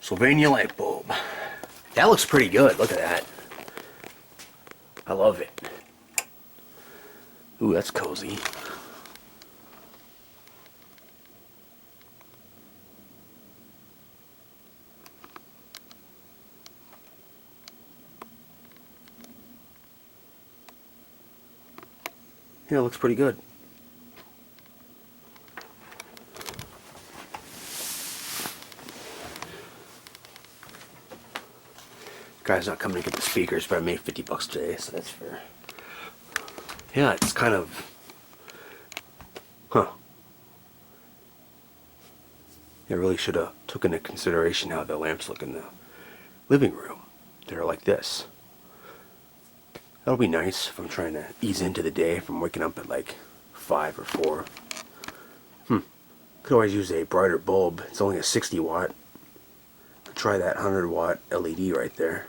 Sylvania light bulb. That looks pretty good. Look at that. I love it. Ooh, that's cozy. Yeah, it looks pretty good. Guy's not coming to get the speakers, but I made 50 bucks today, so that's fair. Yeah, it's kind of... Huh. I really should have took into consideration how the lamps look in the living room. They're like this. That'll be nice if I'm trying to ease into the day from waking up at like 5 or 4. Could always use a brighter bulb. It's only a 60 watt. Could try that 100 watt LED right there.